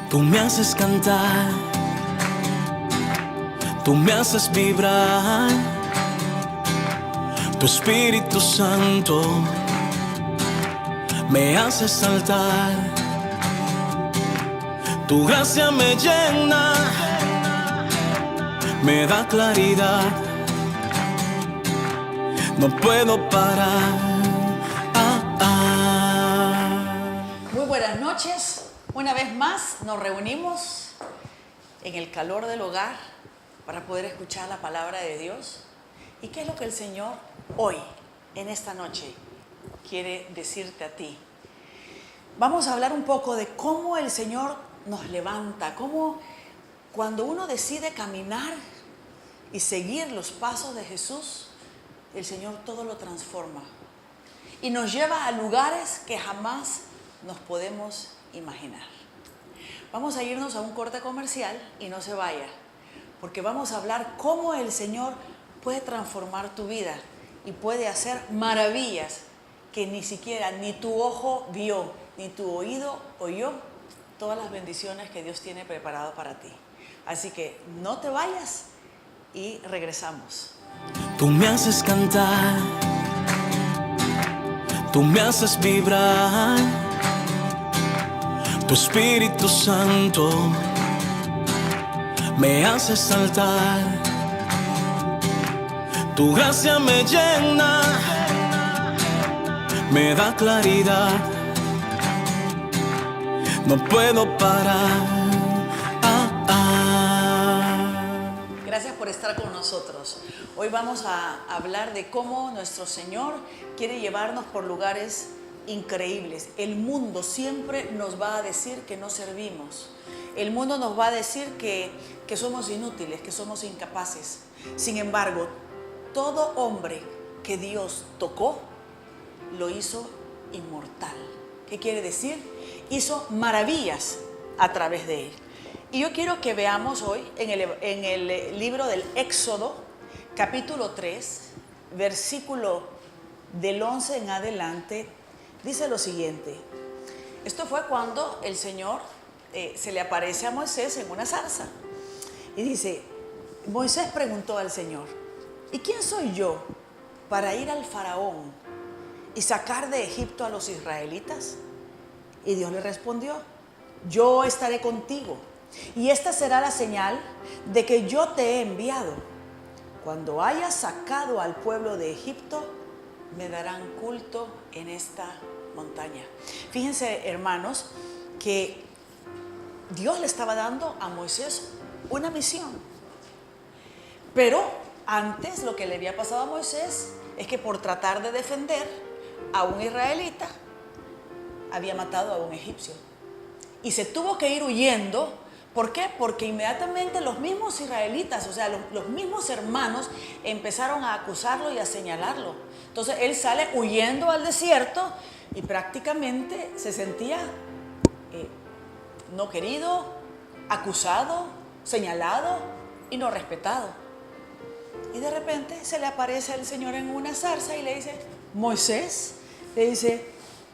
Tú me haces cantar, tú me haces vibrar, tu Espíritu Santo me hace saltar, tu gracia me llena, me da claridad, no puedo parar. Muy buenas noches. Una vez más nos reunimos en el calor del hogar para poder escuchar la palabra de Dios. ¿Y qué es lo que el Señor hoy, en esta noche, quiere decirte a ti? Vamos a hablar un poco de cómo el Señor nos levanta, cómo cuando uno decide caminar y seguir los pasos de Jesús, el Señor todo lo transforma y nos lleva a lugares que jamás nos podemos imaginar. Vamos a irnos a un corte comercial y no se vaya, porque vamos a hablar cómo el Señor puede transformar tu vida y puede hacer maravillas que ni siquiera ni tu ojo vio, ni tu oído oyó, todas las bendiciones que Dios tiene preparado para ti. Así que no te vayas y regresamos. Tú me haces cantar, tú me haces vibrar, tu Espíritu Santo me hace saltar, tu gracia me llena, me da claridad, no puedo parar. Gracias por estar con nosotros. Hoy vamos a hablar de cómo nuestro Señor quiere llevarnos por lugares increíbles. El mundo siempre nos va a decir que no servimos. El mundo nos va a decir que somos inútiles, que somos incapaces. Sin embargo, todo hombre que Dios tocó, lo hizo inmortal. ¿Qué quiere decir? Hizo maravillas a través de él. Y yo quiero que veamos hoy en el libro del Éxodo, capítulo 3, versículo del 11 en adelante, dice lo siguiente. Esto fue cuando el Señor se le aparece a Moisés en una zarza. Y dice, Moisés preguntó al Señor, ¿y quién soy yo para ir al faraón y sacar de Egipto a los israelitas? Y Dios le respondió, yo estaré contigo. Y esta será la señal de que yo te he enviado. Cuando hayas sacado al pueblo de Egipto, me darán culto en esta montaña. Fíjense, hermanos, que Dios le estaba dando a Moisés una misión. Pero antes lo que le había pasado a Moisés es que por tratar de defender a un israelita, había matado a un egipcio. Y se tuvo que ir huyendo. ¿Por qué? Porque inmediatamente los mismos israelitas, o sea, los mismos hermanos empezaron a acusarlo y a señalarlo. Entonces él sale huyendo al desierto y prácticamente se sentía no querido, acusado, señalado y no respetado. Y de repente se le aparece el Señor en una zarza y le dice, Moisés, le dice,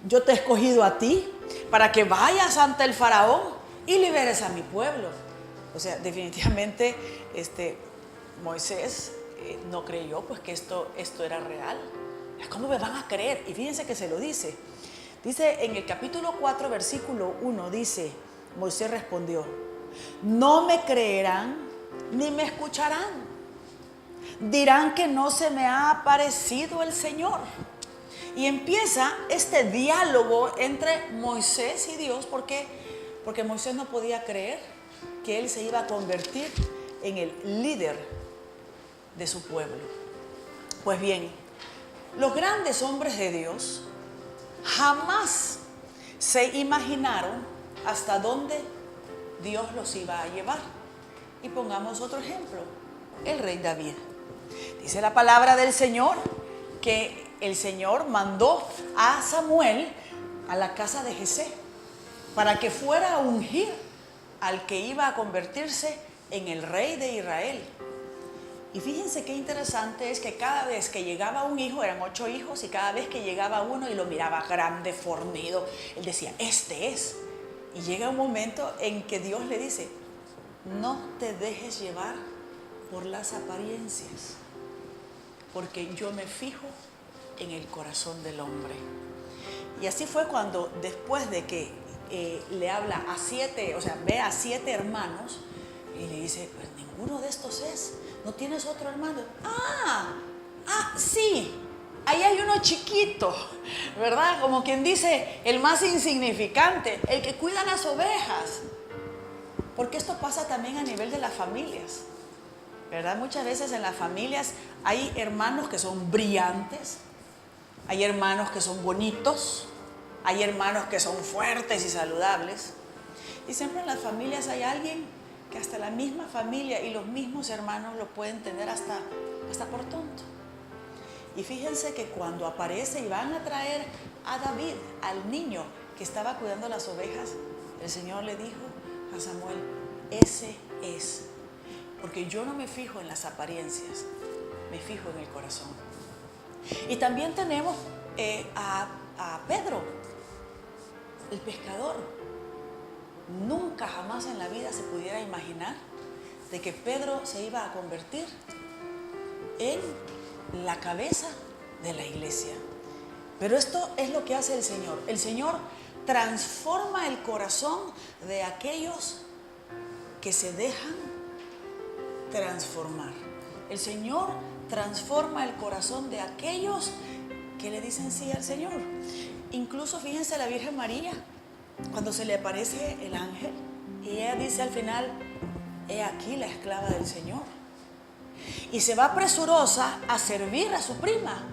yo te he escogido a ti para que vayas ante el faraón y liberes a mi pueblo. O sea, definitivamente Moisés no creyó pues que esto era real. ¿Cómo me van a creer? Y fíjense que se lo dice. Dice en el capítulo 4, versículo 1, dice, Moisés respondió, no me creerán ni me escucharán. Dirán que no se me ha aparecido el Señor. Y empieza este diálogo entre Moisés y Dios, porque Moisés no podía creer que él se iba a convertir en el líder de su pueblo. Pues bien, los grandes hombres de Dios jamás se imaginaron hasta dónde Dios los iba a llevar. Y pongamos otro ejemplo, el rey David. Dice la palabra del Señor que el Señor mandó a Samuel a la casa de Jesé para que fuera a ungir al que iba a convertirse en el rey de Israel. Y fíjense qué interesante es que cada vez que llegaba un hijo, eran 8 hijos, y cada vez que llegaba uno y lo miraba grande, fornido, él decía, este es. Y llega un momento en que Dios le dice, no te dejes llevar por las apariencias, porque yo me fijo en el corazón del hombre. Y así fue cuando después de que le habla a 7, o sea, ve a 7 hermanos y le dice, pues ninguno de estos es, ¿no tienes otro hermano? Sí, ahí hay uno chiquito, ¿verdad? Como quien dice, el más insignificante, el que cuida las ovejas. Porque esto pasa también a nivel de las familias, ¿verdad? Muchas veces en las familias hay hermanos que son brillantes, hay hermanos que son bonitos, hay hermanos que son fuertes y saludables. Y siempre en las familias hay alguien que hasta la misma familia y los mismos hermanos lo pueden tener hasta por tonto. Y fíjense que cuando aparece y van a traer a David, al niño que estaba cuidando las ovejas, el Señor le dijo a Samuel, ese es. Porque yo no me fijo en las apariencias, me fijo en el corazón. Y también tenemos a Pedro, el pescador. Nunca jamás en la vida se pudiera imaginar de que Pedro se iba a convertir en la cabeza de la iglesia. Pero esto es lo que hace el Señor. El Señor transforma el corazón de aquellos que se dejan transformar. El Señor transforma el corazón de aquellos que le dicen sí al Señor. Incluso fíjense la Virgen María, cuando se le aparece el ángel y ella dice al final, he aquí la esclava del Señor. Y se va presurosa a servir a su prima.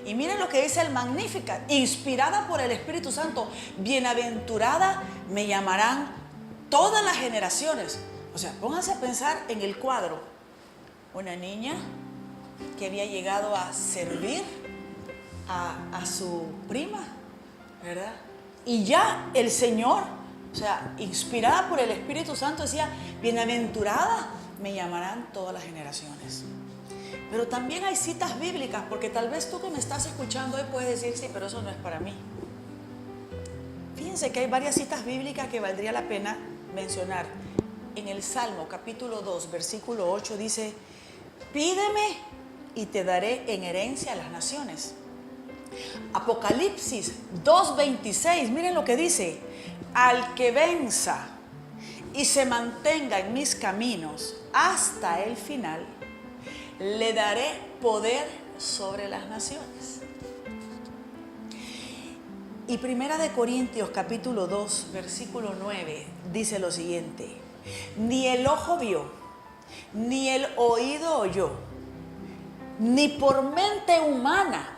Y miren lo que dice el Magnificat, inspirada por el Espíritu Santo, bienaventurada me llamarán todas las generaciones. O sea, pónganse a pensar en el cuadro. Una niña que había llegado a servir a su prima, ¿verdad? Y ya el Señor, o sea, inspirada por el Espíritu Santo, decía, bienaventurada me llamarán todas las generaciones. Pero también hay citas bíblicas, porque tal vez tú que me estás escuchando hoy puedes decir, sí, pero eso no es para mí. Fíjense que hay varias citas bíblicas que valdría la pena mencionar. En el Salmo capítulo 2, versículo 8 dice, pídeme y te daré en herencia a las naciones. Apocalipsis 2:26, miren lo que dice, al que venza y se mantenga en mis caminos hasta el final, le daré poder sobre las naciones. Y Primera de Corintios capítulo 2, versículo 9, dice lo siguiente, ni el ojo vio, ni el oído oyó, ni por mente humana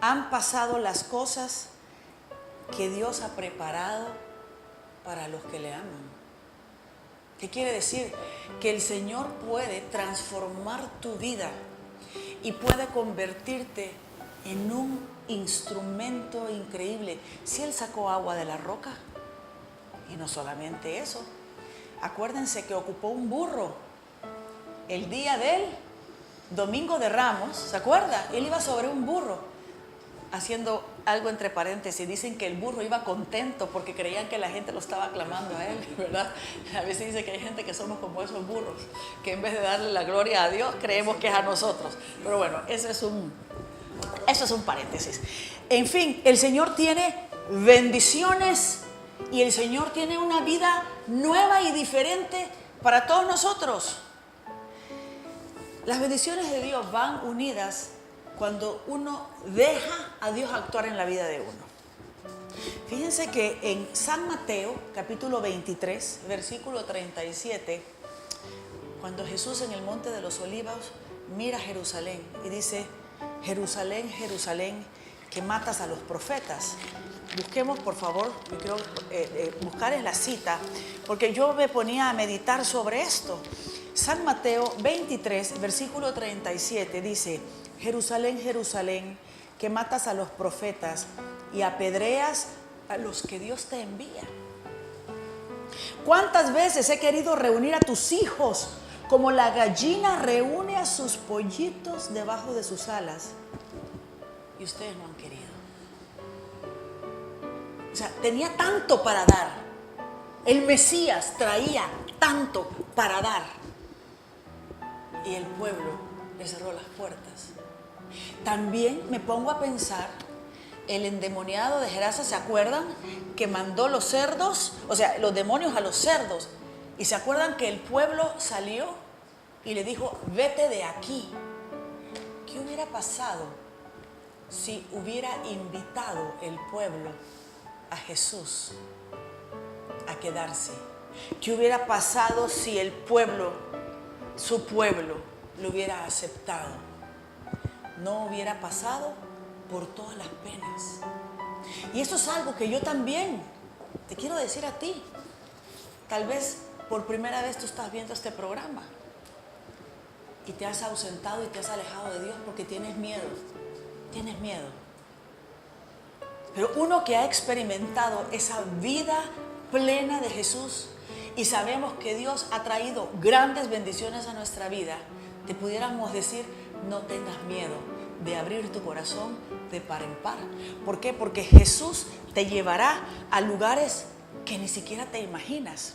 han pasado las cosas que Dios ha preparado para los que le aman. ¿Qué quiere decir? Que el Señor puede transformar tu vida y puede convertirte en un instrumento increíble. Si Él sacó agua de la roca, y no solamente eso, acuérdense que ocupó un burro el día del Domingo de Ramos, ¿se acuerda? Él iba sobre un burro. Haciendo algo entre paréntesis, dicen que el burro iba contento porque creían que la gente lo estaba aclamando a él, ¿verdad? A veces dice que hay gente que somos como esos burros, que en vez de darle la gloria a Dios, creemos que es a nosotros. Pero bueno, eso es un paréntesis. En fin, el Señor tiene bendiciones y el Señor tiene una vida nueva y diferente para todos nosotros. Las bendiciones de Dios van unidas cuando uno deja a Dios actuar en la vida de uno. Fíjense que en San Mateo, capítulo 23, versículo 37, cuando Jesús en el Monte de los Olivos mira a Jerusalén y dice, Jerusalén, Jerusalén, que matas a los profetas. Busquemos, por favor, yo quiero buscar en la cita, porque yo me ponía a meditar sobre esto. San Mateo 23, versículo 37 dice, Jerusalén, Jerusalén, que matas a los profetas y apedreas a los que Dios te envía. ¿Cuántas veces he querido reunir a tus hijos como la gallina reúne a sus pollitos debajo de sus alas? Y ustedes no han querido. O sea, tenía tanto para dar, El Mesías traía tanto para dar y el pueblo le cerró las puertas. También me pongo a pensar, el endemoniado de Gerasa, ¿se acuerdan? Que mandó los cerdos, o sea, los demonios a los cerdos. Y se acuerdan que el pueblo salió y le dijo, vete de aquí. ¿Qué hubiera pasado si hubiera invitado el pueblo a Jesús a quedarse? ¿Qué hubiera pasado si el pueblo, su pueblo, lo hubiera aceptado? No hubiera pasado por todas las penas. Y esto es algo que yo también te quiero decir a ti. Tal vez por primera vez tú estás viendo este programa y te has ausentado y te has alejado de Dios porque tienes miedo. Tienes miedo. Pero uno que ha experimentado esa vida plena de Jesús y sabemos que Dios ha traído grandes bendiciones a nuestra vida, te pudiéramos decir, no tengas miedo de abrir tu corazón de par en par. ¿Por qué? Porque Jesús te llevará a lugares que ni siquiera te imaginas.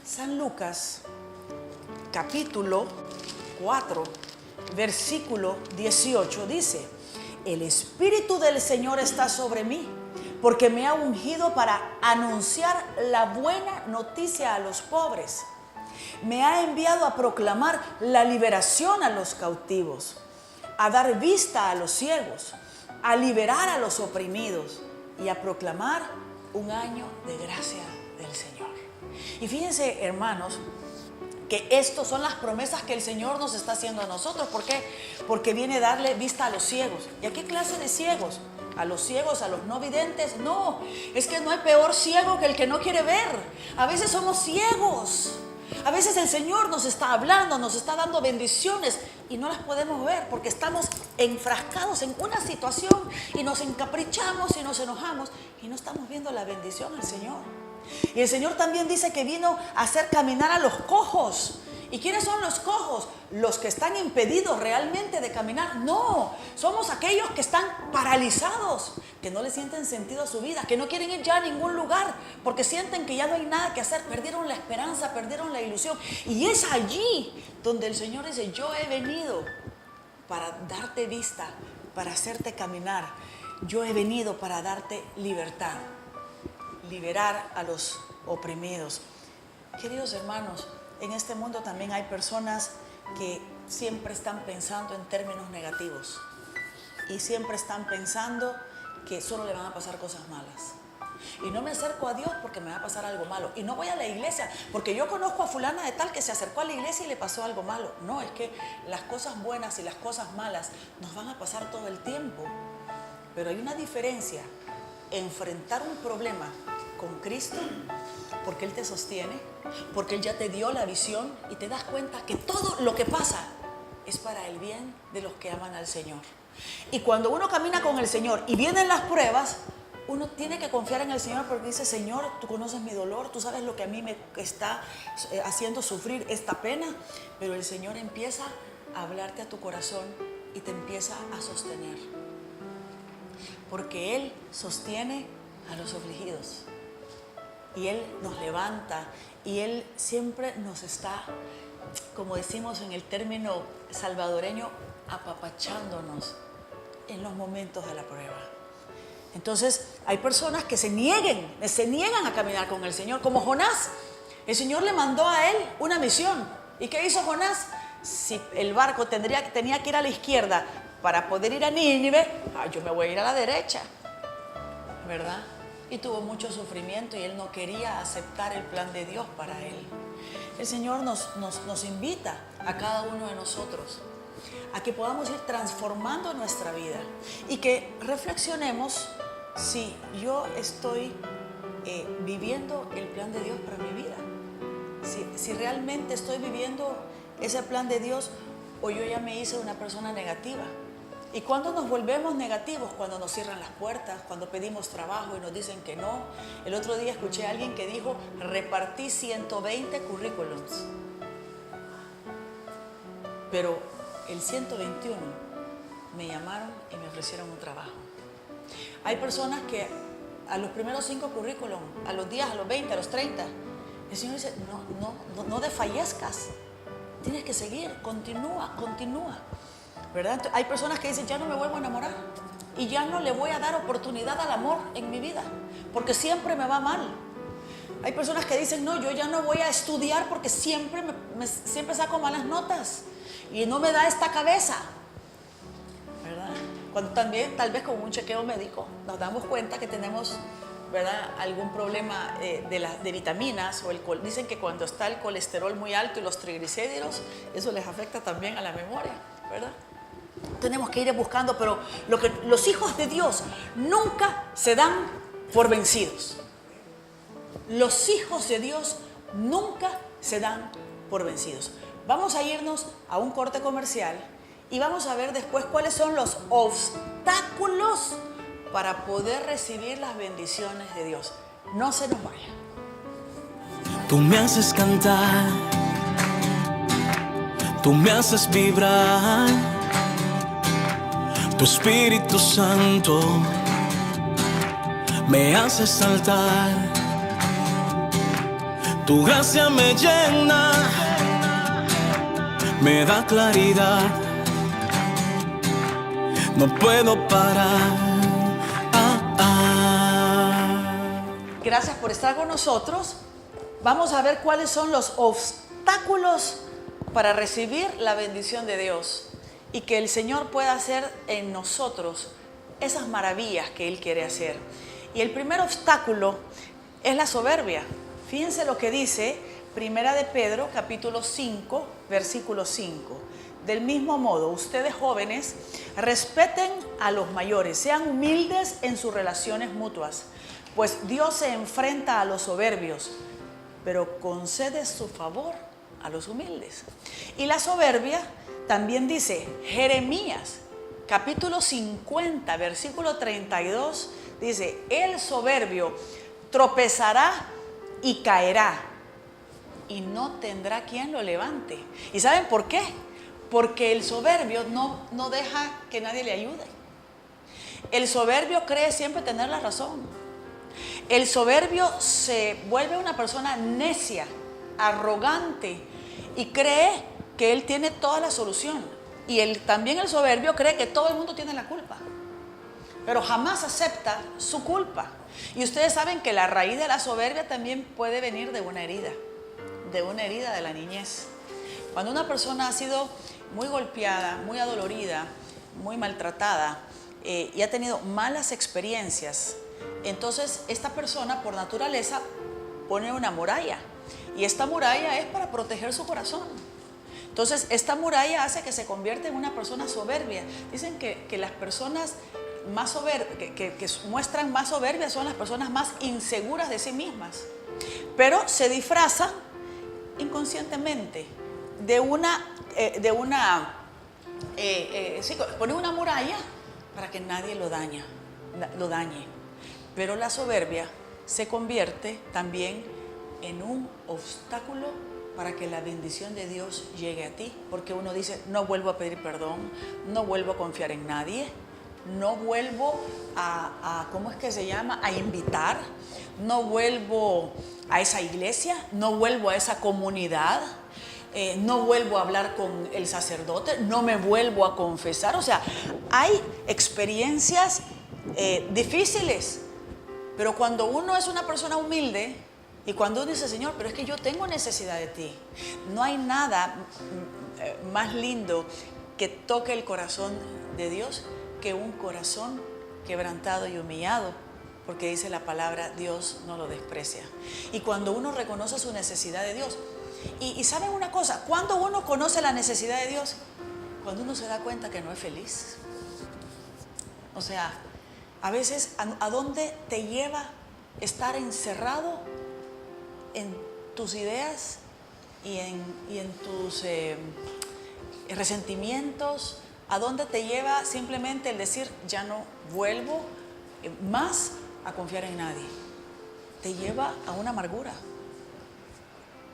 San Lucas, capítulo 4, versículo 18 dice, el Espíritu del Señor está sobre mí, porque me ha ungido para anunciar la buena noticia a los pobres. Me ha enviado a proclamar la liberación a los cautivos, a dar vista a los ciegos, a liberar a los oprimidos y a proclamar un año de gracia del Señor. Y fíjense, hermanos, que estas son las promesas que el Señor nos está haciendo a nosotros. ¿Por qué? Porque viene a darle vista a los ciegos. ¿Y a qué clase de ciegos? ¿A los ciegos, a los no videntes? No, es que no hay peor ciego que el que no quiere ver. A veces somos ciegos. A veces el Señor nos está hablando, nos está dando bendiciones y no las podemos ver porque estamos enfrascados en una situación y nos encaprichamos y nos enojamos y no estamos viendo la bendición del Señor. Y el Señor también dice que vino a hacer caminar a los cojos. ¿Y quiénes son los cojos? Los que están impedidos realmente de caminar. No, somos aquellos que están paralizados, que no le sienten sentido a su vida, que no quieren ir ya a ningún lugar, porque sienten que ya no hay nada que hacer, perdieron la esperanza, perdieron la ilusión. Y es allí donde el Señor dice, yo he venido para darte vista, para hacerte caminar. Yo he venido para darte libertad, liberar a los oprimidos. Queridos hermanos, en este mundo también hay personas que siempre están pensando en términos negativos y siempre están pensando que solo le van a pasar cosas malas. Y no me acerco a Dios porque me va a pasar algo malo. Y no voy a la iglesia porque yo conozco a fulana de tal que se acercó a la iglesia y le pasó algo malo. No, es que las cosas buenas y las cosas malas nos van a pasar todo el tiempo. Pero hay una diferencia: enfrentar un problema con Cristo, porque Él te sostiene, porque Él ya te dio la visión y te das cuenta que todo lo que pasa es para el bien de los que aman al Señor. Y cuando uno camina con el Señor y vienen las pruebas, uno tiene que confiar en el Señor porque dice, Señor, tú conoces mi dolor, tú sabes lo que a mí me está haciendo sufrir esta pena, pero el Señor empieza a hablarte a tu corazón y te empieza a sostener, porque Él sostiene a los afligidos. Y Él nos levanta y Él siempre nos está, como decimos en el término salvadoreño, apapachándonos en los momentos de la prueba. Entonces hay personas que se niegan a caminar con el Señor, como Jonás. El Señor le mandó a él una misión. ¿Y qué hizo Jonás? Si el barco tenía que ir a la izquierda para poder ir a Nínive, yo me voy a ir a la derecha, ¿verdad? Y tuvo mucho sufrimiento y él no quería aceptar el plan de Dios para él. El Señor nos invita a cada uno de nosotros a que podamos ir transformando nuestra vida y que reflexionemos si yo estoy viviendo el plan de Dios para mi vida. Si realmente estoy viviendo ese plan de Dios o yo ya me hice una persona negativa. ¿Y cuando nos volvemos negativos? Cuando nos cierran las puertas, cuando pedimos trabajo y nos dicen que no. El otro día escuché a alguien que dijo, repartí 120 currículums, pero el 121 me llamaron y me ofrecieron un trabajo. Hay personas que a los primeros 5 currículum, a los 10, a los 20, a los 30. El Señor dice, no desfallezcas. Tienes que seguir, continúa. ¿Verdad? Entonces, hay personas que dicen, ya no me vuelvo a enamorar. Y ya no le voy a dar oportunidad al amor en mi vida, porque siempre me va mal. Hay personas que dicen, no, yo ya no voy a estudiar porque siempre saco malas notas y no me da esta cabeza, ¿verdad? Cuando también, tal vez con un chequeo médico, nos damos cuenta que tenemos, ¿verdad?, algún problema de vitaminas, dicen que cuando está el colesterol muy alto y los triglicéridos, eso les afecta también a la memoria, ¿verdad? Tenemos que ir buscando, pero los hijos de Dios nunca se dan por vencidos. Los hijos de Dios nunca se dan por vencidos. Vamos a irnos a un corte comercial y vamos a ver después cuáles son los obstáculos para poder recibir las bendiciones de Dios. No se nos vaya. Tú me haces cantar, tú me haces vibrar, tu Espíritu Santo me hace saltar, tu gracia me llena, me da claridad, no puedo parar. Gracias por estar con nosotros. Vamos a ver cuáles son los obstáculos para recibir la bendición de Dios y que el Señor pueda hacer en nosotros esas maravillas que Él quiere hacer. Y el primer obstáculo es la soberbia. Fíjense lo que dice Primera de Pedro, capítulo 5, versículo 5. Del mismo modo, ustedes jóvenes, respeten a los mayores, sean humildes en sus relaciones mutuas, pues Dios se enfrenta a los soberbios, pero concede su favor a los humildes. Y la soberbia también dice, Jeremías, capítulo 50, versículo 32, dice, el soberbio tropezará y caerá, y no tendrá quien lo levante. ¿Y saben por qué? Porque el soberbio no deja que nadie le ayude. El soberbio cree siempre tener la razón. El soberbio se vuelve una persona necia, arrogante y cree que él tiene toda la solución. Y también el soberbio cree que todo el mundo tiene la culpa, pero jamás acepta su culpa. Y ustedes saben que la raíz de la soberbia también puede venir de una herida de la niñez. Cuando una persona ha sido muy golpeada, muy adolorida, muy maltratada y ha tenido malas experiencias, entonces esta persona por naturaleza pone una muralla, y esta muralla es para proteger su corazón. Entonces esta muralla hace que se convierta en una persona soberbia. Dicen que las personas más que muestran más soberbia son las personas más inseguras de sí mismas, pero se disfrazan inconscientemente pone una muralla para que nadie lo dañe. Pero la soberbia se convierte también en un obstáculo para que la bendición de Dios llegue a ti, porque uno dice, no vuelvo a pedir perdón, no vuelvo a confiar en nadie, no vuelvo ¿cómo es que se llama?, a invitar, no vuelvo a esa iglesia, no vuelvo a esa comunidad, no vuelvo a hablar con el sacerdote, no me vuelvo a confesar. O sea, hay experiencias difíciles, pero cuando uno es una persona humilde y cuando uno dice, Señor, pero es que yo tengo necesidad de ti, no hay nada más lindo que toque el corazón de Dios que un corazón quebrantado y humillado, porque dice la palabra, Dios no lo desprecia. Y cuando uno reconoce su necesidad de Dios, y ¿saben una cosa? Cuando uno conoce la necesidad de Dios, cuando uno se da cuenta que no es feliz. O sea, a veces, ¿a dónde te lleva estar encerrado en tus ideas y en tus resentimientos? ¿A dónde te lleva simplemente el decir, ya no vuelvo más a confiar en nadie? Te lleva a una amargura.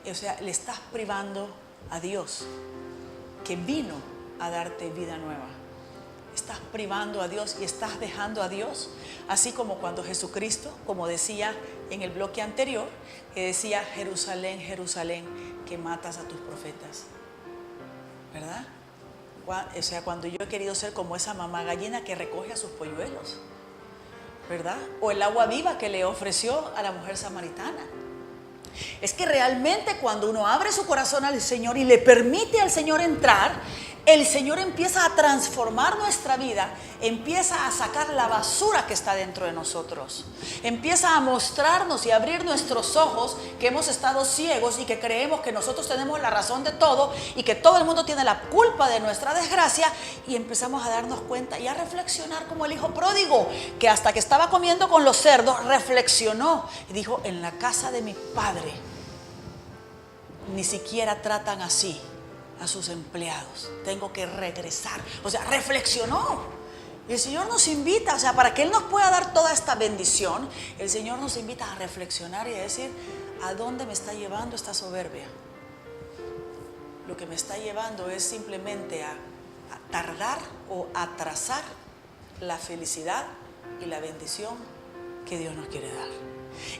O sea, le estás privando a Dios, que vino a darte vida nueva. estás privando a Dios y estás dejando a Dios. Así como cuando Jesucristo, como decía en el bloque anterior, que decía: Jerusalén, Jerusalén, que matas a tus profetas, ¿verdad? O sea, cuando yo he querido ser como esa mamá gallina que recoge a sus polluelos, ¿verdad? O el agua viva que le ofreció a la mujer samaritana. Es que realmente cuando uno abre su corazón al Señor y le permite al Señor entrar, el Señor empieza a transformar nuestra vida, empieza a sacar la basura que está dentro de nosotros, empieza a mostrarnos y abrir nuestros ojos, que hemos estado ciegos y que creemos que nosotros tenemos la razón de todo y que todo el mundo tiene la culpa de nuestra desgracia, y empezamos a darnos cuenta y a reflexionar como el hijo pródigo, que hasta que estaba comiendo con los cerdos reflexionó y dijo: en la casa de mi padre ni siquiera tratan así a sus empleados, tengo que regresar. O sea, reflexionó. Y el Señor nos invita, o sea, para que Él nos pueda dar toda esta bendición, el Señor nos invita a reflexionar y a decir: ¿a dónde me está llevando esta soberbia? Lo que me está llevando es simplemente a tardar o atrasar la felicidad y la bendición que Dios nos quiere dar.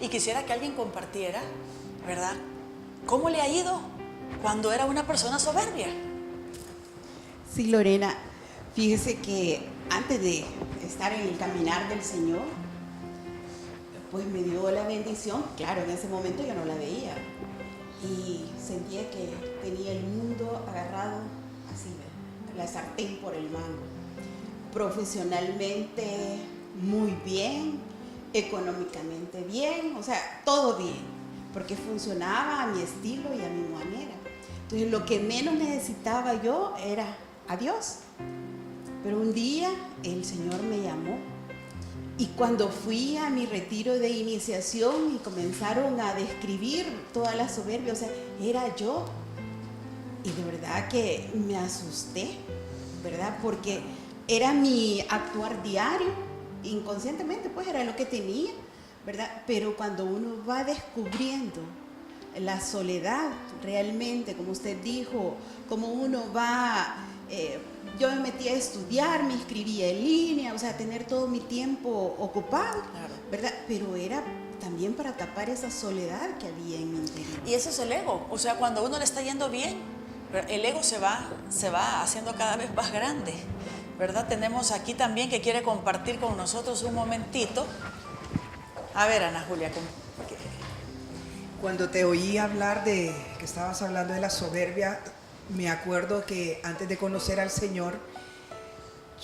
Y quisiera que alguien compartiera, ¿verdad?, ¿cómo le ha ido cuando era una persona soberbia? Sí, Lorena, fíjese que antes de estar en el caminar del Señor, pues me dio la bendición. Claro, en ese momento yo no la veía y sentía que tenía el mundo agarrado así, la sartén por el mango. Profesionalmente muy bien, económicamente bien, o sea, todo bien, porque funcionaba a mi estilo y a mi manera. Entonces, lo que menos necesitaba yo era a Dios. Pero un día el Señor me llamó, y cuando fui a mi retiro de iniciación y comenzaron a describir toda la soberbia, o sea, era yo. Y de verdad que me asusté, ¿verdad? Porque era mi actuar diario, inconscientemente, pues era lo que tenía, ¿verdad? Pero cuando uno va descubriendo la soledad realmente, como usted dijo, como uno va, yo me metí a estudiar, me inscribía en línea, o sea, tener todo mi tiempo ocupado, claro, ¿verdad? Pero era también para tapar esa soledad que había en mi interior. Y ese es el ego. O sea, cuando a uno le está yendo bien, el ego se va haciendo cada vez más grande, ¿verdad? Tenemos aquí también que quiere compartir con nosotros un momentito. A ver, Ana Julia, cuando te oí hablar de que estabas hablando de la soberbia, me acuerdo que antes de conocer al Señor,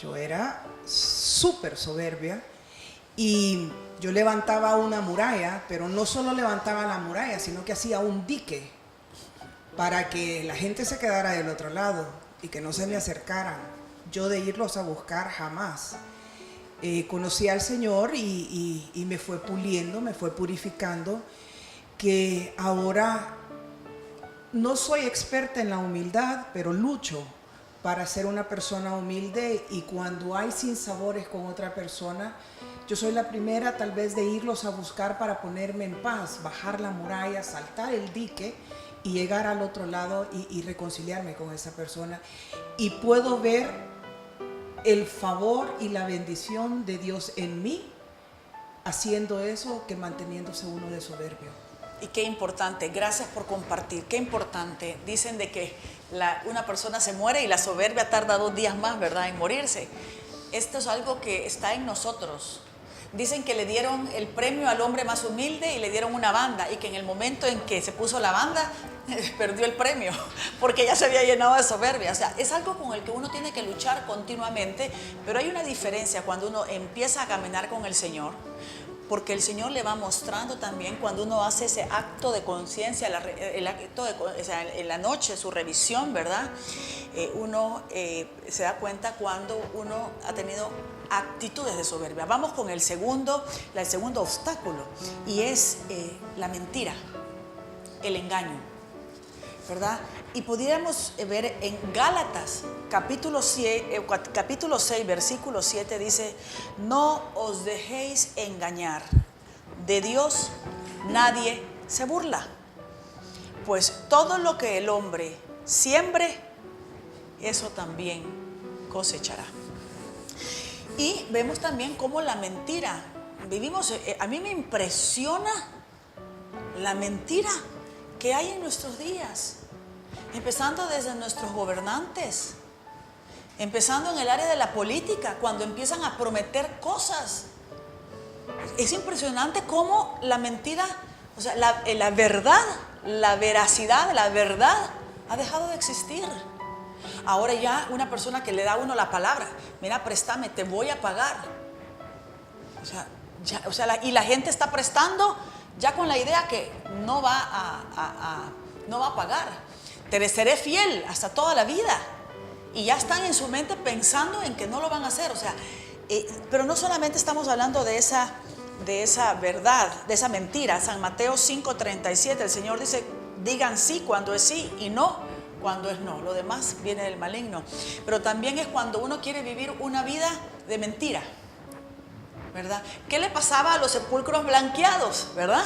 yo era súper soberbia y yo levantaba una muralla, pero no solo levantaba la muralla, sino que hacía un dique para que la gente se quedara del otro lado y que no se me acercaran. Yo de irlos a buscar jamás. Conocí al Señor y me fue puliendo, me fue purificando, que ahora no soy experta en la humildad, pero lucho para ser una persona humilde, y cuando hay sinsabores con otra persona, yo soy la primera tal vez de irlos a buscar para ponerme en paz, bajar la muralla, saltar el dique y llegar al otro lado y reconciliarme con esa persona. Y puedo ver el favor y la bendición de Dios en mí haciendo eso que manteniéndose uno de soberbio. Y qué importante, gracias por compartir, qué importante. Dicen de que una persona se muere y la soberbia tarda 2 días más, ¿verdad?, en morirse. Esto es algo que está en nosotros. Dicen que le dieron el premio al hombre más humilde y le dieron una banda, y que en el momento en que se puso la banda, perdió el premio, porque ya se había llenado de soberbia. O sea, es algo con el que uno tiene que luchar continuamente, pero hay una diferencia cuando uno empieza a caminar con el Señor, porque el Señor le va mostrando también cuando uno hace ese acto de conciencia, o sea, en la noche, su revisión, ¿verdad? Uno se da cuenta cuando uno ha tenido actitudes de soberbia. Vamos con el segundo obstáculo, y es la mentira, el engaño, ¿verdad? Y pudiéramos ver en Gálatas, capítulo 6, versículo 7, dice: no os dejéis engañar, de Dios nadie se burla, pues todo lo que el hombre siembre, eso también cosechará. Y vemos también cómo la mentira, a mí me impresiona la mentira que hay en nuestros días, empezando desde nuestros gobernantes, empezando en el área de la política, cuando empiezan a prometer cosas. Es impresionante cómo la mentira, o sea, la verdad, la veracidad, la verdad ha dejado de existir. Ahora ya una persona que le da a uno la palabra, mira, préstame, te voy a pagar. Y la gente está prestando ya con la idea que no va a pagar. Te seré fiel hasta toda la vida. Y ya están en su mente pensando en que no lo van a hacer. Pero no solamente estamos hablando de esa verdad, de esa mentira. San Mateo 5:37, el Señor dice, digan sí cuando es sí y no cuando es no. Lo demás viene del maligno. Pero también es cuando uno quiere vivir una vida de mentira, ¿verdad? ¿Qué le pasaba a los sepulcros blanqueados, verdad?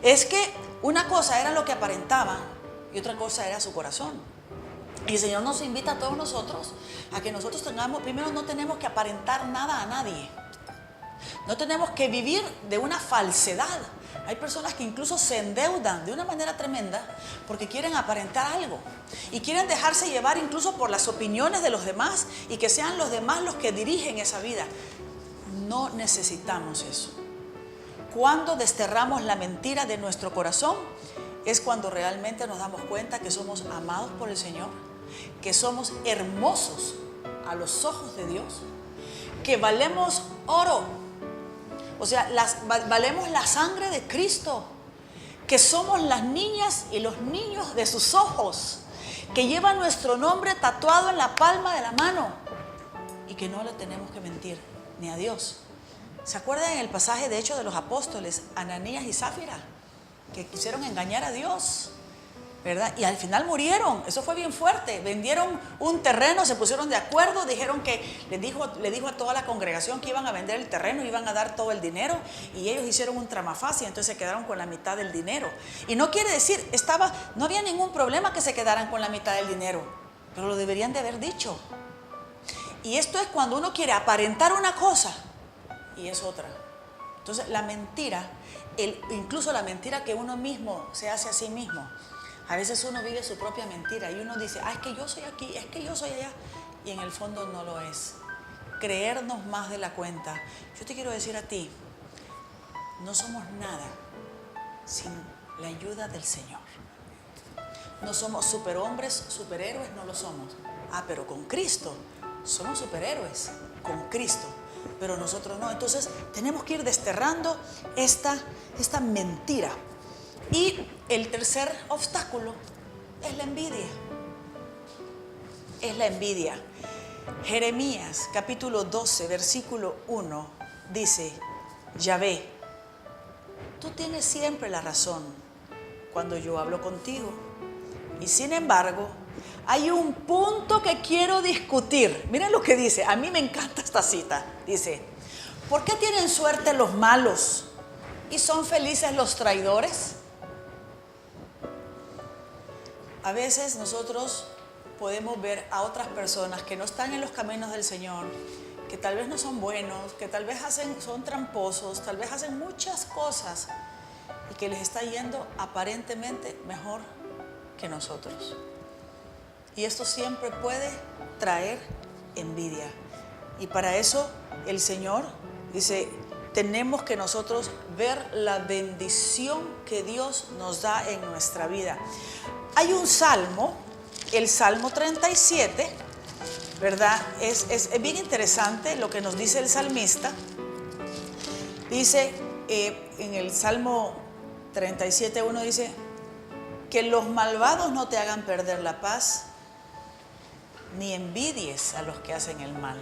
Es que una cosa era lo que aparentaban y otra cosa era su corazón. Y el Señor nos invita a todos nosotros a que nosotros primero no tenemos que aparentar nada a nadie. No tenemos que vivir de una falsedad. Hay personas que incluso se endeudan de una manera tremenda porque quieren aparentar algo y quieren dejarse llevar incluso por las opiniones de los demás y que sean los demás los que dirigen esa vida. No necesitamos eso. Cuando desterramos la mentira de nuestro corazón es cuando realmente nos damos cuenta que somos amados por el Señor, que somos hermosos a los ojos de Dios, que valemos oro. O sea, valemos la sangre de Cristo, que somos las niñas y los niños de sus ojos, que llevan nuestro nombre tatuado en la palma de la mano y que no le tenemos que mentir ni a Dios. ¿Se acuerdan en el pasaje de Hechos de los Apóstoles, Ananías y Zafira, que quisieron engañar a Dios, ¿verdad? Y al final murieron. Eso fue bien fuerte. Vendieron un terreno, se pusieron de acuerdo, dijeron que le dijo a toda la congregación que iban a vender el terreno, iban a dar todo el dinero, y ellos hicieron un tramafás y entonces se quedaron con la mitad del dinero. Y no quiere decir, no había ningún problema que se quedaran con la mitad del dinero, pero lo deberían de haber dicho. Y esto es cuando uno quiere aparentar una cosa y es otra. Entonces la mentira, incluso la mentira que uno mismo se hace a sí mismo. A veces uno vive su propia mentira y uno dice, es que yo soy aquí, es que yo soy allá. Y en el fondo no lo es. Creernos más de la cuenta. Yo te quiero decir a ti, no somos nada sin la ayuda del Señor. No somos superhombres, superhéroes, no lo somos. Pero con Cristo somos superhéroes, con Cristo. Pero nosotros no. Entonces tenemos que ir desterrando esta mentira. Y el tercer obstáculo es la envidia. Es la envidia. Jeremías capítulo 12, versículo 1 dice, Yahvé, tú tienes siempre la razón cuando yo hablo contigo. Y sin embargo, hay un punto que quiero discutir. Miren lo que dice. A mí me encanta esta cita. Dice, ¿por qué tienen suerte los malos y son felices los traidores? A veces nosotros podemos ver a otras personas que no están en los caminos del Señor, que tal vez no son buenos, que tal vez son tramposos, tal vez hacen muchas cosas y que les está yendo aparentemente mejor que nosotros. Y esto siempre puede traer envidia. Y para eso el Señor dice, tenemos que nosotros ver la bendición que Dios nos da en nuestra vida. Hay un salmo, el Salmo 37, ¿verdad? Es bien interesante lo que nos dice el salmista. Dice, en el Salmo 37:1 dice, que los malvados no te hagan perder la paz, ni envidies a los que hacen el mal.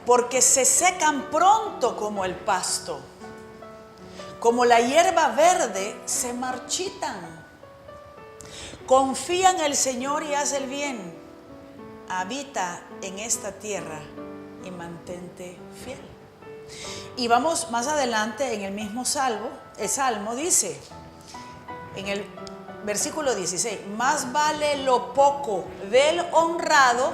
Porque se secan pronto como el pasto, como la hierba verde se marchitan. Confía en el Señor y haz el bien. Habita en esta tierra y mantente fiel. Y vamos más adelante en el mismo salmo. El salmo dice, en el versículo 16, más vale lo poco del honrado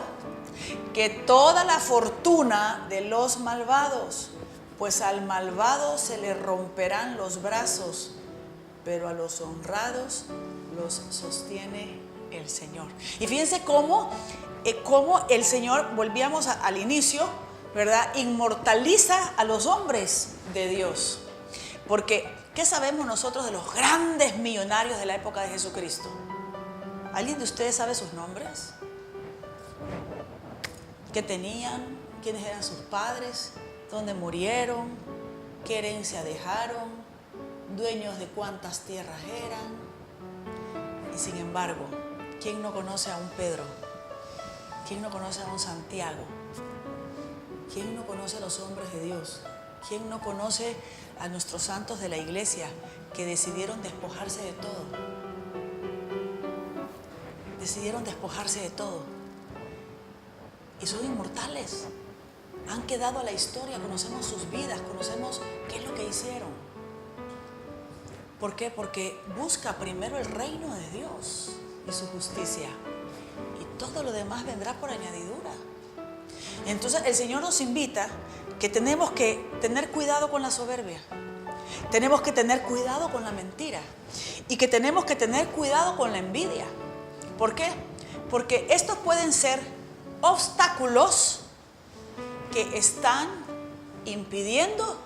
que toda la fortuna de los malvados, pues al malvado se le romperán los brazos, pero a los honrados los sostiene el Señor. Y fíjense cómo el Señor, volvíamos al inicio, ¿verdad? Inmortaliza a los hombres de Dios. Porque, ¿qué sabemos nosotros de los grandes millonarios de la época de Jesucristo? ¿Alguien de ustedes sabe sus nombres? ¿Qué tenían? ¿Quiénes eran sus padres? ¿Dónde murieron? ¿Qué herencia dejaron? ¿Dueños de cuántas tierras eran? Y sin embargo, ¿quién no conoce a un Pedro? ¿Quién no conoce a un Santiago? ¿Quién no conoce a los hombres de Dios? ¿Quién no conoce a nuestros santos de la iglesia que decidieron despojarse de todo? Decidieron despojarse de todo. Y son inmortales. Han quedado a la historia, conocemos sus vidas, conocemos qué es lo que hicieron. ¿Por qué? Porque busca primero el reino de Dios y su justicia. Y todo lo demás vendrá por añadidura. Entonces el Señor nos invita que tenemos que tener cuidado con la soberbia. Tenemos que tener cuidado con la mentira. Y que tenemos que tener cuidado con la envidia. ¿Por qué? Porque estos pueden ser obstáculos que están impidiendo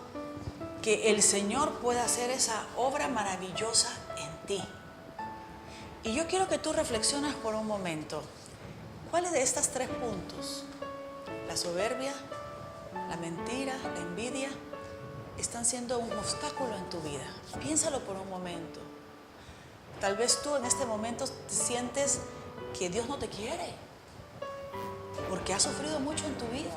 que el Señor pueda hacer esa obra maravillosa en ti. Y yo quiero que tú reflexiones por un momento. ¿Cuáles de estos 3 puntos, la soberbia, la mentira, la envidia, están siendo un obstáculo en tu vida? Piénsalo por un momento. Tal vez tú en este momento te sientes que Dios no te quiere, porque has sufrido mucho en tu vida.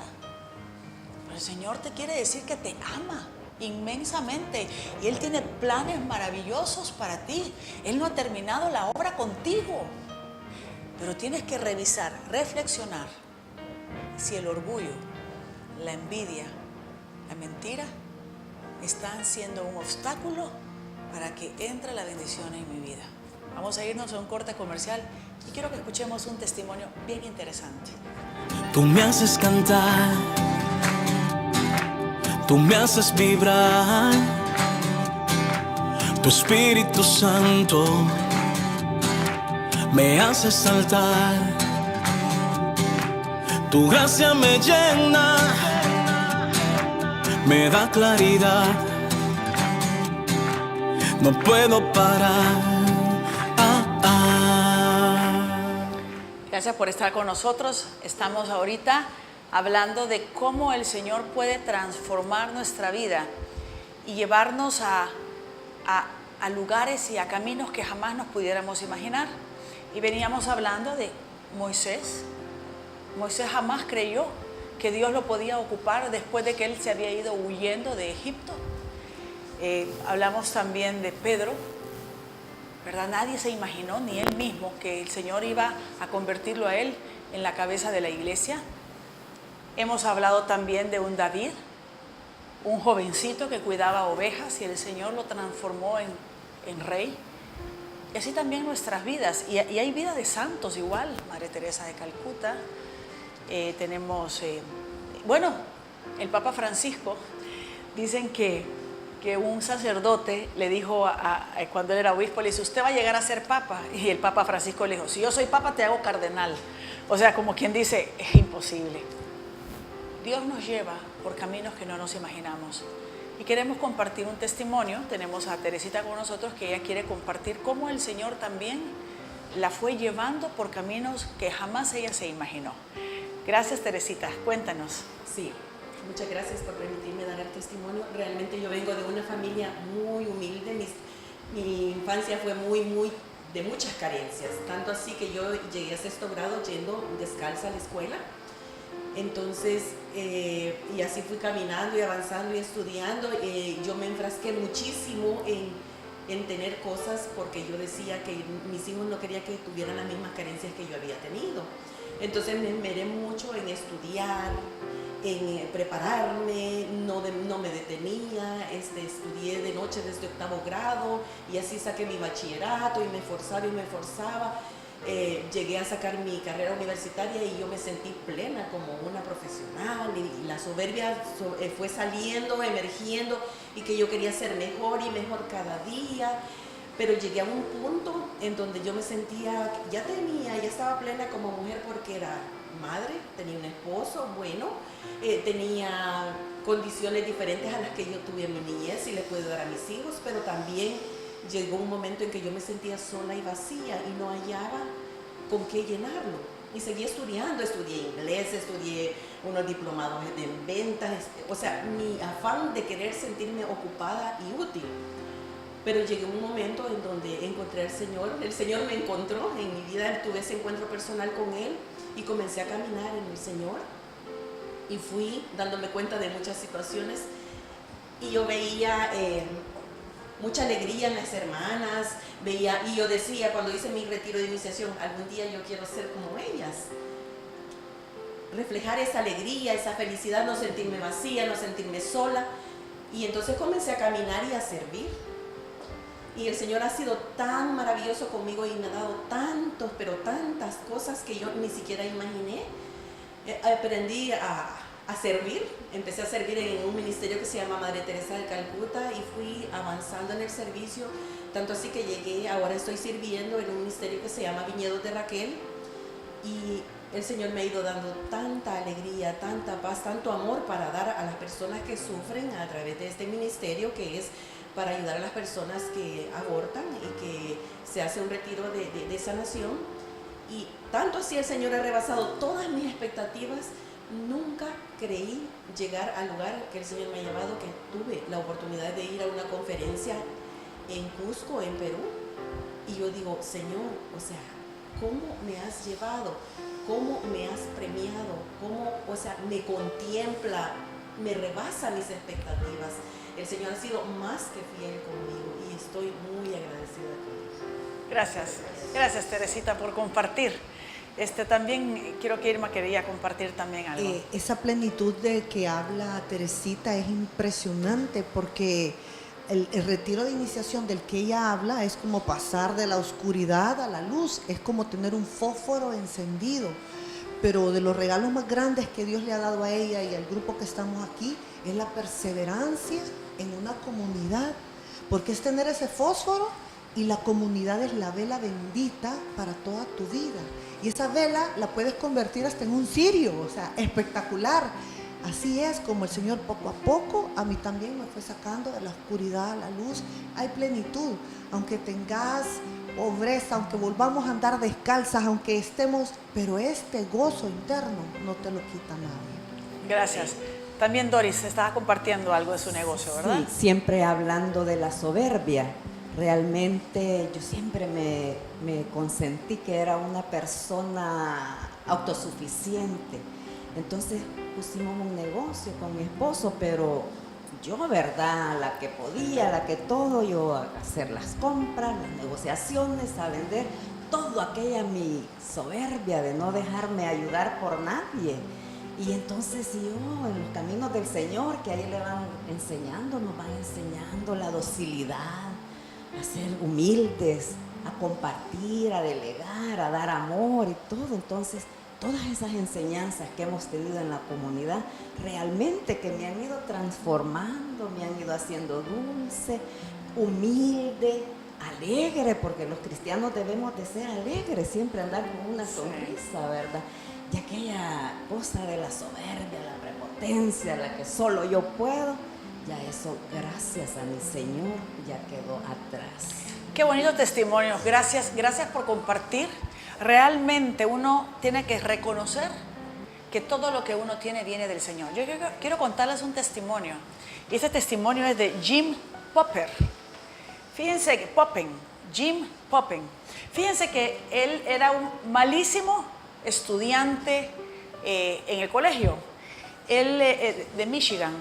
Pero el Señor te quiere decir que te ama inmensamente y Él tiene planes maravillosos para ti. Él no ha terminado la obra contigo, pero tienes que revisar, reflexionar si el orgullo, la envidia, la mentira están siendo un obstáculo para que entre la bendición en mi vida. Vamos a irnos a un corte comercial y quiero que escuchemos un testimonio bien interesante. Tú me haces cantar, tú me haces vibrar, tu Espíritu Santo me hace saltar, tu gracia me llena, me da claridad, no puedo parar. Gracias por estar con nosotros. Estamos ahorita hablando de cómo el Señor puede transformar nuestra vida y llevarnos a lugares y a caminos que jamás nos pudiéramos imaginar. Y veníamos hablando de Moisés. Moisés jamás creyó que Dios lo podía ocupar después de que él se había ido huyendo de Egipto. Hablamos también de Pedro, ¿verdad? Nadie se imaginó, ni él mismo, que el Señor iba a convertirlo a él en la cabeza de la iglesia. Hemos hablado también de un David, un jovencito que cuidaba ovejas y el Señor lo transformó en rey. Y así también nuestras vidas. Y hay vida de santos igual, Madre Teresa de Calcuta. Tenemos, el Papa Francisco, dicen que un sacerdote le dijo, cuando él era obispo, le dice, usted va a llegar a ser papa. Y el Papa Francisco le dijo, si yo soy papa te hago cardenal. O sea, como quien dice, es imposible. Dios nos lleva por caminos que no nos imaginamos. Y queremos compartir un testimonio. Tenemos a Teresita con nosotros, que ella quiere compartir cómo el Señor también la fue llevando por caminos que jamás ella se imaginó. Gracias, Teresita. Cuéntanos. Sí, muchas gracias por permitirme dar el testimonio. Realmente yo vengo de una familia muy humilde. Mi infancia fue de muchas carencias. Tanto así que yo llegué a 6º grado yendo descalza a la escuela. Entonces, y así fui caminando y avanzando y estudiando. Yo me enfrasqué muchísimo en tener cosas porque yo decía que mis hijos no quería que tuvieran las mismas carencias que yo había tenido. Entonces me esmeré mucho en estudiar, en prepararme, no me detenía, estudié de noche desde 8º grado y así saqué mi bachillerato y me esforzaba. llegué a sacar mi carrera universitaria y yo me sentí plena como una profesional y la soberbia fue saliendo, emergiendo y que yo quería ser mejor y mejor cada día. Pero llegué a un punto en donde yo me sentía, ya estaba plena como mujer porque era madre, tenía un esposo bueno, tenía condiciones diferentes a las que yo tuve en mi niñez y le pude dar a mis hijos, pero también llegó un momento en que yo me sentía sola y vacía y no hallaba con qué llenarlo. Y seguí estudiando, estudié inglés, estudié unos diplomados en ventas, o sea, mi afán de querer sentirme ocupada y útil. Pero llegué a un momento en donde encontré al Señor, el Señor me encontró en mi vida, tuve ese encuentro personal con Él y comencé a caminar en el Señor y fui dándome cuenta de muchas situaciones y yo veía mucha alegría en las hermanas, y yo decía, cuando hice mi retiro de iniciación, algún día yo quiero ser como ellas, reflejar esa alegría, esa felicidad, no sentirme vacía, no sentirme sola, y entonces comencé a caminar y a servir. Y el Señor ha sido tan maravilloso conmigo y me ha dado pero tantas cosas que yo ni siquiera imaginé. Aprendí a servir, empecé a servir en un ministerio que se llama Madre Teresa de Calcuta y fui avanzando en el servicio, tanto así que ahora estoy sirviendo en un ministerio que se llama Viñedos de Raquel y el Señor me ha ido dando tanta alegría, tanta paz, tanto amor para dar a las personas que sufren a través de este ministerio que es para ayudar a las personas que abortan y que se hace un retiro de sanación. Y tanto así el Señor ha rebasado todas mis expectativas. Nunca creí llegar al lugar que el Señor me ha llevado, que tuve la oportunidad de ir a una conferencia en Cusco, en Perú. Y yo digo, Señor, o sea, ¿cómo me has llevado? ¿Cómo me has premiado? ¿Cómo, o sea, me contempla? Me rebasa mis expectativas. El Señor ha sido más que fiel conmigo y estoy muy agradecida con Él. Gracias Teresita por compartir. También quiero que Irma quería compartir también algo. Esa plenitud de que habla Teresita es impresionante porque el retiro de iniciación del que ella habla es como pasar de la oscuridad a la luz, es como tener un fósforo encendido. Pero de los regalos más grandes que Dios le ha dado a ella y al grupo que estamos aquí es la perseverancia en una comunidad, porque es tener ese fósforo y la comunidad es la vela bendita para toda tu vida. Y esa vela la puedes convertir hasta en un cirio, o sea, espectacular. Así es como el Señor poco a poco a mí también me fue sacando de la oscuridad a la luz. Hay plenitud, aunque tengas pobreza, aunque volvamos a andar descalzas, aunque estemos, pero este gozo interno no te lo quita nadie. Gracias. También Doris estaba compartiendo algo de su negocio, ¿verdad? Sí, siempre hablando de la soberbia. Realmente yo siempre me consentí que era una persona autosuficiente. Entonces pusimos un negocio con mi esposo, pero yo, ¿verdad? La que podía, la que todo, yo a hacer las compras, las negociaciones, a vender, todo aquella mi soberbia de no dejarme ayudar por nadie. Y entonces yo, en los caminos del Señor, que ahí le van enseñando, nos van enseñando la docilidad, a ser humildes, a compartir, a delegar, a dar amor y todo. Entonces, todas esas enseñanzas que hemos tenido en la comunidad, realmente que me han ido transformando, me han ido haciendo dulce, humilde, alegre, porque los cristianos debemos de ser alegres, siempre andar con una sonrisa, ¿verdad? Y aquella cosa de la soberbia, la prepotencia, la que solo yo puedo, ya eso, gracias a mi Señor, ya quedó atrás. Qué bonito testimonio. Gracias por compartir. Realmente uno tiene que reconocer que todo lo que uno tiene viene del Señor. Yo quiero contarles un testimonio. Y este testimonio es de Jim Popper. Fíjense que Jim Popper. Fíjense que él era un malísimo estudiante en el colegio. Él de Michigan,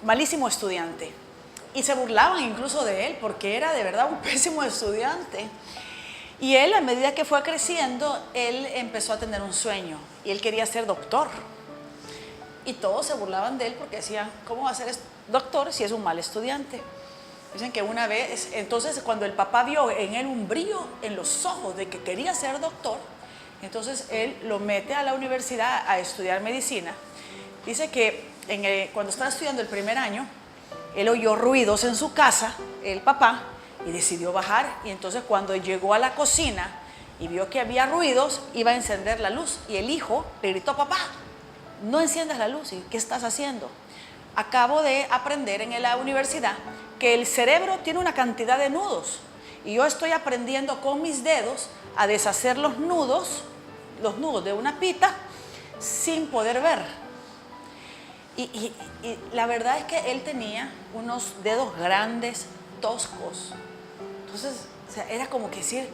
malísimo estudiante. Y se burlaban incluso de él porque era de verdad un pésimo estudiante. Y él, a medida que fue creciendo, él empezó a tener un sueño y él quería ser doctor. Y todos se burlaban de él porque decían, ¿cómo va a ser doctor si es un mal estudiante? Dicen que una vez, entonces cuando el papá vio en él un brillo en los ojos de que quería ser doctor, entonces él lo mete a la universidad a estudiar medicina. Dice que cuando estaba estudiando el primer año, él oyó ruidos en su casa, el papá, y decidió bajar. Y entonces cuando llegó a la cocina y vio que había ruidos, iba a encender la luz. Y el hijo le gritó: papá, no enciendas la luz. ¿Y qué estás haciendo? Acabo de aprender en la universidad que el cerebro tiene una cantidad de nudos. Y yo estoy aprendiendo con mis dedos a deshacer los nudos de una pita sin poder ver. Y la verdad es que él tenía unos dedos grandes, toscos. Entonces, o sea, era como que decir,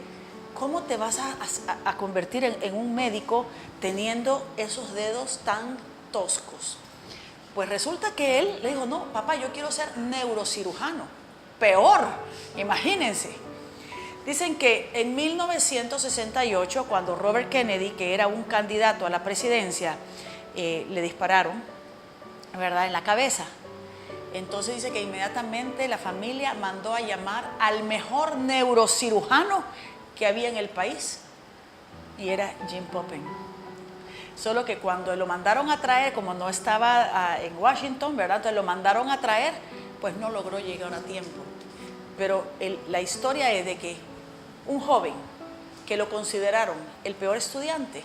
¿cómo te vas a convertir en un médico teniendo esos dedos tan toscos? Pues resulta que él le dijo: no, papá, yo quiero ser neurocirujano. Peor, imagínense. Dicen que en 1968, cuando Robert Kennedy, que era un candidato a la presidencia, le dispararon, ¿verdad?, en la cabeza. Entonces dice que inmediatamente la familia mandó a llamar al mejor neurocirujano que había en el país, y era Jim Poppen. Solo que cuando lo mandaron a traer, como no estaba en Washington, ¿verdad?, entonces lo mandaron a traer, pues no logró llegar a tiempo. Pero la historia es de que un joven que lo consideraron el peor estudiante,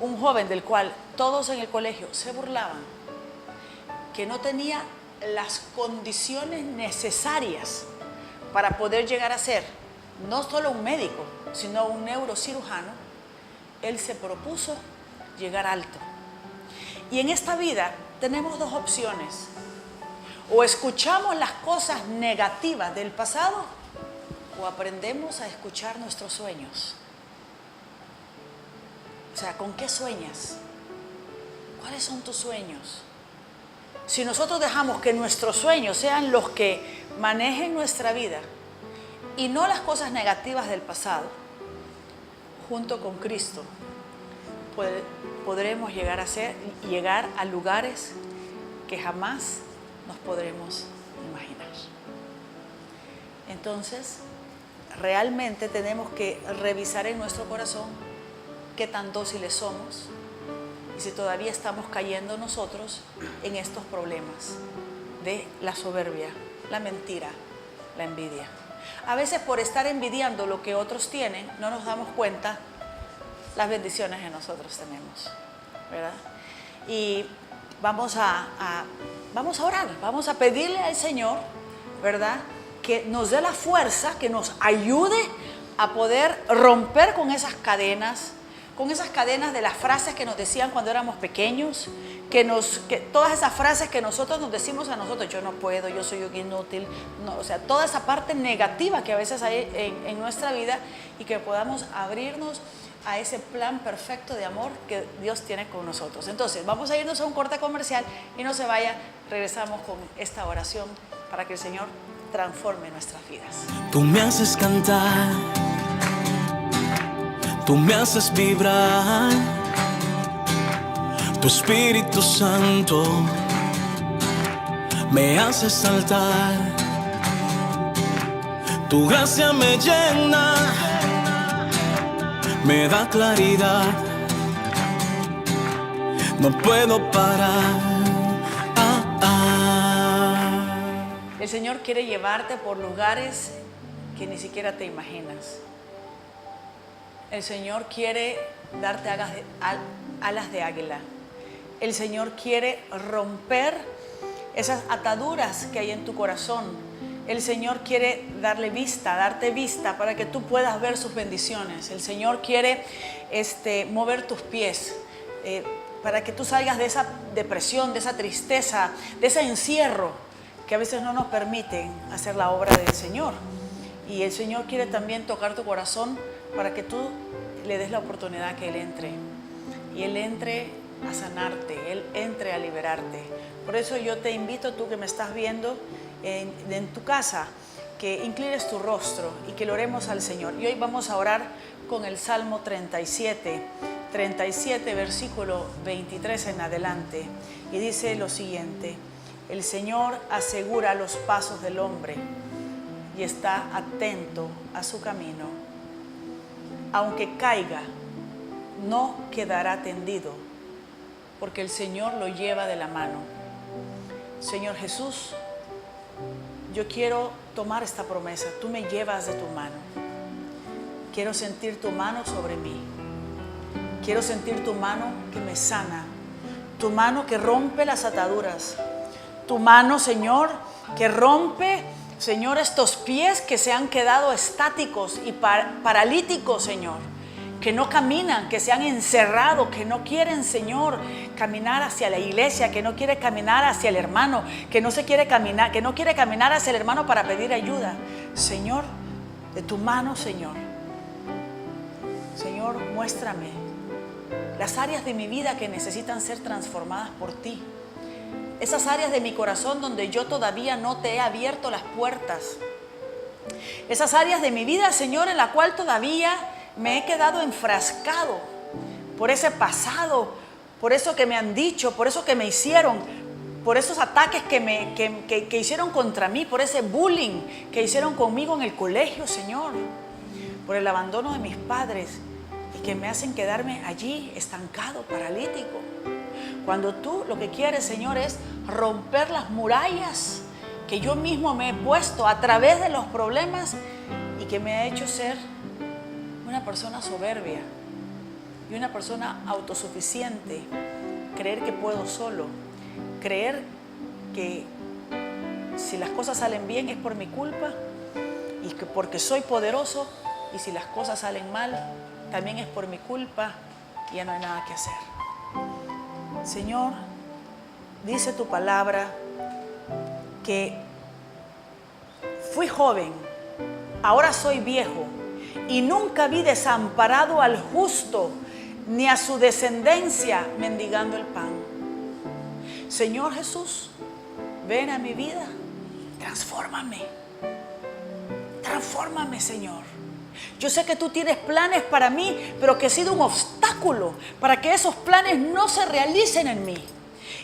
un joven del cual todos en el colegio se burlaban, que no tenía las condiciones necesarias para poder llegar a ser no solo un médico, sino un neurocirujano, él se propuso llegar alto. Y en esta vida tenemos dos opciones: o escuchamos las cosas negativas del pasado, o aprendemos a escuchar nuestros sueños. O sea, ¿con qué sueñas? ¿Cuáles son tus sueños? Si nosotros dejamos que nuestros sueños sean los que manejen nuestra vida y no las cosas negativas del pasado, junto con Cristo, podremos llegar a lugares que jamás nos podremos imaginar. Entonces, realmente tenemos que revisar en nuestro corazón qué tan dóciles somos y si todavía estamos cayendo nosotros en estos problemas de la soberbia, la mentira, la envidia. A veces, por estar envidiando lo que otros tienen, no nos damos cuenta las bendiciones que nosotros tenemos, ¿verdad? Y vamos a orar, vamos a pedirle al Señor, ¿verdad?, que nos dé la fuerza, que nos ayude a poder romper con esas cadenas de las frases que nos decían cuando éramos pequeños, que todas esas frases que nosotros nos decimos a nosotros: yo no puedo, yo soy un inútil, no, o sea, toda esa parte negativa que a veces hay en nuestra vida, y que podamos abrirnos a ese plan perfecto de amor que Dios tiene con nosotros. Entonces, vamos a irnos a un corte comercial y no se vaya, regresamos con esta oración para que el Señor transforme nuestras vidas. Tú me haces cantar, tú me haces vibrar, tu Espíritu Santo me hace saltar, tu gracia me llena, me da claridad, no puedo parar. El Señor quiere llevarte por lugares que ni siquiera te imaginas. El Señor quiere darte alas de águila. El Señor quiere romper esas ataduras que hay en tu corazón. El Señor quiere darte vista para que tú puedas ver sus bendiciones. El Señor quiere mover tus pies para que tú salgas de esa depresión, de esa tristeza, de ese encierro que a veces no nos permiten hacer la obra del Señor. Y el Señor quiere también tocar tu corazón para que tú le des la oportunidad que Él entre. Y Él entre a sanarte, Él entre a liberarte. Por eso yo te invito, tú que me estás viendo en tu casa, que inclines tu rostro y que le oremos al Señor. Y hoy vamos a orar con el Salmo 37, versículo 23 en adelante. Y dice lo siguiente: El Señor asegura los pasos del hombre y está atento a su camino. Aunque caiga, no quedará tendido, porque el Señor lo lleva de la mano. Señor Jesús, yo quiero tomar esta promesa. Tú me llevas de tu mano. Quiero sentir tu mano sobre mí. Quiero sentir tu mano que me sana. Tu mano que rompe las ataduras. Tu mano, Señor, que rompe, Señor, estos pies que se han quedado estáticos y paralíticos, Señor. Que no caminan, que se han encerrado, que no quieren, Señor, caminar hacia la iglesia, que no quiere caminar hacia el hermano, que no quiere caminar hacia el hermano para pedir ayuda. Señor, de tu mano, Señor. Señor, muéstrame las áreas de mi vida que necesitan ser transformadas por ti. Esas áreas de mi corazón donde yo todavía no te he abierto las puertas. Esas áreas de mi vida, Señor, en la cual todavía me he quedado enfrascado por ese pasado, por eso que me han dicho, por eso que me hicieron, por esos ataques que hicieron contra mí, por ese bullying que hicieron conmigo en el colegio, Señor, por el abandono de mis padres y que me hacen quedarme allí estancado, paralítico. Cuando tú lo que quieres, Señor, es romper las murallas que yo mismo me he puesto a través de los problemas y que me ha hecho ser una persona soberbia y una persona autosuficiente, creer que puedo solo, creer que si las cosas salen bien es por mi culpa y que porque soy poderoso, y si las cosas salen mal también es por mi culpa y ya no hay nada que hacer. Señor, dice tu palabra que fui joven, ahora soy viejo, y nunca vi desamparado al justo, ni a su descendencia mendigando el pan. Señor Jesús, ven a mi vida, transfórmame. Transfórmame, Señor. Yo sé que tú tienes planes para mí, pero que he sido un obstáculo para que esos planes no se realicen en mí.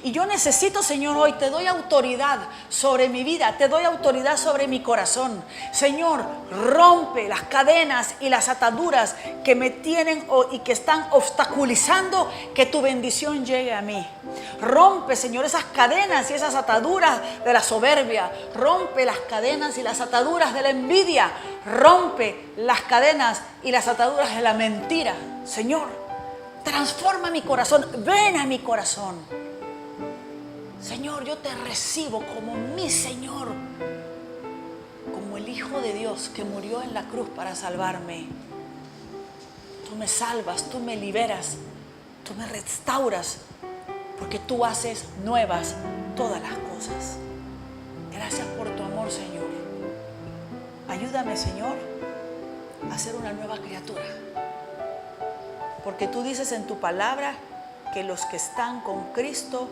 Y yo necesito, Señor, hoy te doy autoridad sobre mi vida, te doy autoridad sobre mi corazón. Señor, rompe las cadenas y las ataduras que me tienen y que están obstaculizando que tu bendición llegue a mí. Rompe, Señor, esas cadenas y esas ataduras de la soberbia. Rompe las cadenas y las ataduras de la envidia. Rompe las cadenas y las ataduras de la mentira. Señor, transforma mi corazón. Ven a mi corazón. Señor, yo te recibo como mi Señor, como el Hijo de Dios que murió en la cruz para salvarme. Tú me salvas, tú me liberas, tú me restauras, porque tú haces nuevas todas las cosas. Gracias por tu amor, Señor. Ayúdame, Señor, a ser una nueva criatura, porque tú dices en tu palabra que los que están con Cristo,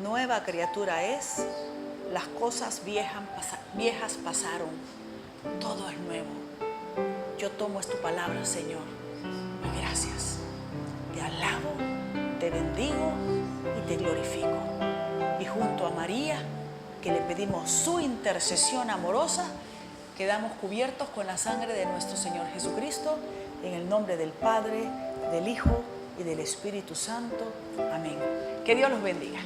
nueva criatura es, las cosas viejas pasaron, todo es nuevo. Yo tomo tu palabra, Señor, y gracias. Te alabo, te bendigo y te glorifico. Y junto a María, que le pedimos su intercesión amorosa, quedamos cubiertos con la sangre de nuestro Señor Jesucristo, en el nombre del Padre, del Hijo y del Espíritu Santo. Amén. Que Dios los bendiga.